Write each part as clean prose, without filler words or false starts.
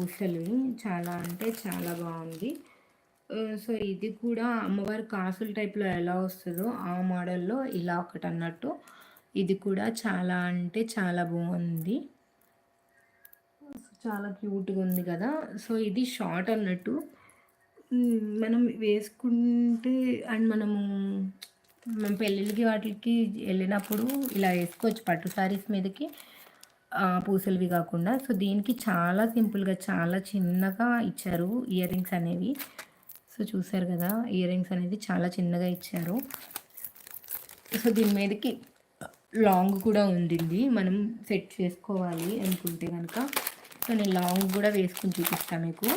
పూసలు చాలా అంటే చాలా బాగుంది. సో ఇది కూడా అమ్మవారి కాసుల టైప్లో ఎలా వస్తుందో ఆ మోడల్లో ఇలా ఒకటి అన్నట్టు. ఇది కూడా చాలా అంటే చాలా బాగుంది. చాలా క్యూట్గా ఉంది కదా. సో ఇది షార్ట్ అన్నట్టు మనం వేసుకుంటే అండ్ మనం పెళ్ళిళ్ళకి వాటికి వెళ్ళినప్పుడు ఇలా వేసుకోవచ్చు పట్టు శారీస్ మీదకి పూసలవి కాకుండా. సో దీనికి చాలా సింపుల్గా చాలా చిన్నగా ఇచ్చారు ఇయర్ రింగ్స్ అనేవి. సో చూసారు కదా, ఇయర్ రింగ్స్ అనేది చాలా చిన్నగా ఇచ్చారు. సో దీని మీదకి లాంగ్ కూడా ఉంది, మనం సెట్ చేసుకోవాలి అనుకుంటే కనుక. సో నేను లాంగ్ కూడా వేసుకుని చూపిస్తాను మీకు.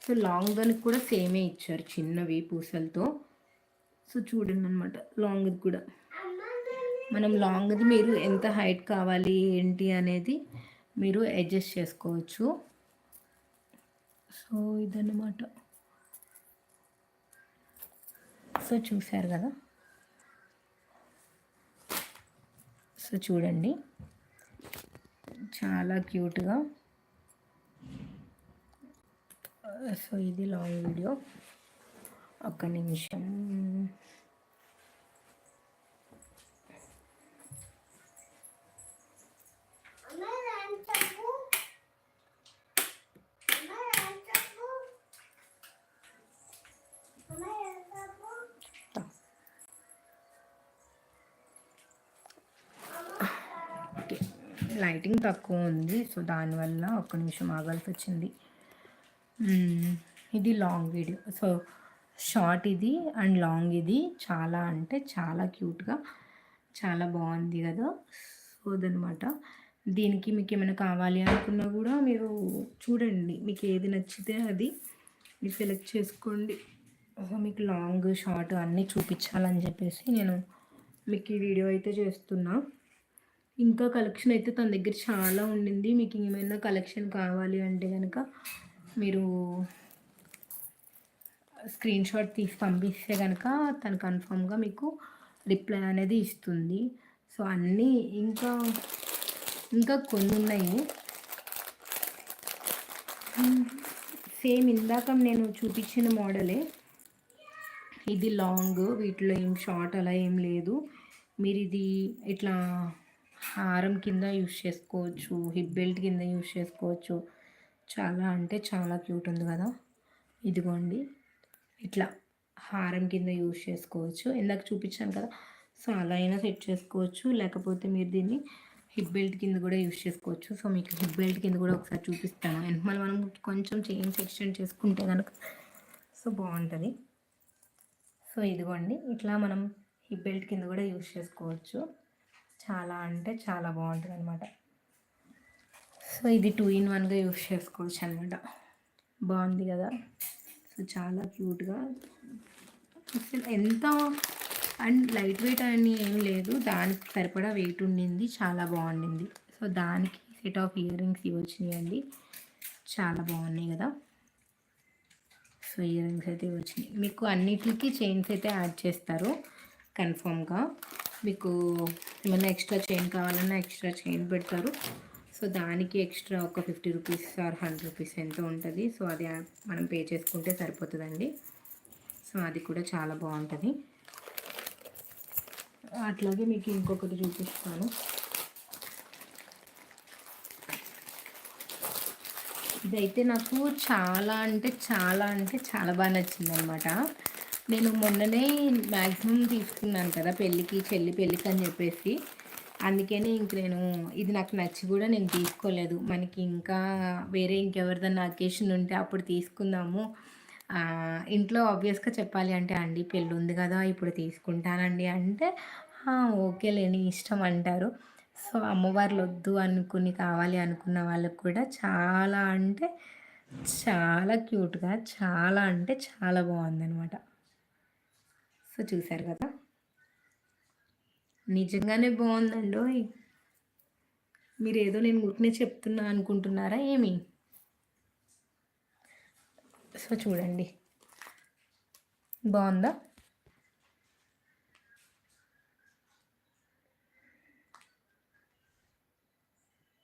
సో లాంగ్ దానికి కూడా సేమే ఇచ్చారు చిన్నవి పూసలతో. సో చూడండి అనమాట లాంగ్ది కూడా. మనం లాంగ్ది మీరు ఎంత హైట్ కావాలి ఏంటి అనేది మీరు అడ్జస్ట్ చేసుకోవచ్చు. సో ఇదన్నమాట. సో చూసారు కదా. సో చూడండి చాలా క్యూట్గా. సో ఇది లాంగ్ వీడియో. ఒక్క నిమిషం. లైటింగ్ తక్కువ ఉంది, సో దానివల్ల ఒక్క నిమిషం ఆగాల్సి వచ్చింది. ఇది లాంగ్ వీడియో. సో షార్ట్ ఇది అండ్ లాంగ్ ఇది. చాలా అంటే చాలా క్యూట్గా చాలా బాగుంది కదా. సో అదనమాట. దీనికి మీకు ఏమైనా కావాలి అనుకున్నా కూడా మీరు చూడండి, మీకు ఏది నచ్చితే అది మీరు సెలెక్ట్ చేసుకోండి. సో మీకు లాంగ్ షార్ట్ అన్నీ చూపించాలని చెప్పేసి నేను మీకు ఈ వీడియో అయితే చేస్తున్నా. ఇంకా కలెక్షన్ అయితే తన దగ్గర చాలా ఉండింది. మీకు ఏమైనా కలెక్షన్ కావాలి అంటే కనుక మీరు స్క్రీన్ షాట్ తీసి పంపిస్తే కనుక తను కన్ఫామ్గా మీకు రిప్లై అనేది ఇస్తుంది. సో అన్నీ ఇంకా కొన్ని ఉన్నాయి. సేమ్ ఇందాక నేను చూపించిన మోడలే ఇది లాంగ్. వీటిలో ఏం షార్ట్ అలా ఏం లేదు. మీరు ఇది ఇట్లా హారం కింద యూస్ చేసుకోవచ్చు, హిప్ బెల్ట్ కింద యూస్ చేసుకోవచ్చు. చాలా అంటే చాలా క్యూట్ ఉంది కదా. ఇదిగోండి ఇట్లా హారం కింద యూస్ చేసుకోవచ్చు. ఇందాక చూపించాను కదా. సో అలా అయినా సెట్ చేసుకోవచ్చు, లేకపోతే మీరు దీన్ని హిప్ బెల్ట్ కింద కూడా యూస్ చేసుకోవచ్చు. సో మీకు హిప్ బెల్ట్ కింద కూడా ఒకసారి చూపిస్తాను. అండ్ మనం కొంచెం చైన్స్ ఎక్స్టెండ్ చేసుకుంటే కనుక సో బాగుంటుంది. సో ఇదిగోండి ఇట్లా మనం హిప్ బెల్ట్ కింద కూడా యూస్ చేసుకోవచ్చు. చాలా అంటే చాలా బాగుంటుంది అనమాట. సో ఇది 2 in 1గా యూస్ చేసుకోవచ్చు అనమాట. బాగుంది కదా. సో చాలా క్యూట్గా అసలు ఎంత అండ్ లైట్ వెయిట్ అని ఏం లేదు, దానికి సరిపడా వెయిట్ ఉండింది. చాలా బాగుండింది. సో దానికి సెట్ ఆఫ్ ఇయర్ రింగ్స్ ఇవి వచ్చినాయండి. చాలా బాగున్నాయి కదా. సో ఇయర్ రింగ్స్ అయితే వచ్చినాయి. మీకు అన్నిటికీ చైన్స్ అయితే యాడ్ చేస్తారు కన్ఫామ్గా. మీకు ఏమైనా ఎక్స్ట్రా చైన్ కావాలన్నా ఎక్స్ట్రా చైన్ పెడతారు. సో దానికి ఎక్స్ట్రా ఒక 50 రూపీస్ ఆర్ 100 రూపీస్ ఎంత ఉంటుంది. సో అది మనం పే చేసుకుంటే సరిపోతుందండి. సో అది కూడా చాలా బాగుంటుంది. అట్లాగే మీకు ఇంకొకటి చూపిస్తాను. ఇదైతే నాకు చాలా అంటే చాలా బాగా నచ్చింది అనమాట. నేను మొన్ననే మ్యాక్సిమం తీసుకున్నాను కదా చెల్లి పెళ్ళికి అని చెప్పేసి. అందుకని నేను ఇది నాకు నచ్చి కూడా నేను తీసుకోలేదు. మనకి ఇంకా వేరే ఇంకెవరిదన్నా అకేషన్ ఉంటే అప్పుడు తీసుకుందాము. ఇంట్లో ఆబ్వియస్గా చెప్పాలి అంటే అండి పెళ్ళి ఉంది కదా ఇప్పుడు తీసుకుంటానండి అంటే ఓకేలేని ఇష్టం అంటారు. సో అమ్మవార్లు వద్దు అనుకుని కావాలి అనుకున్న వాళ్ళకు కూడా చాలా అంటే చాలా క్యూట్గా చాలా అంటే చాలా బాగుందనమాట. సో చూసారు కదా, నిజంగానే బాగుందండి. మీరు ఏదో నేను ఊరికనే చెప్తున్నా అనుకుంటున్నారా ఏమి? సో చూడండి బాగుందా.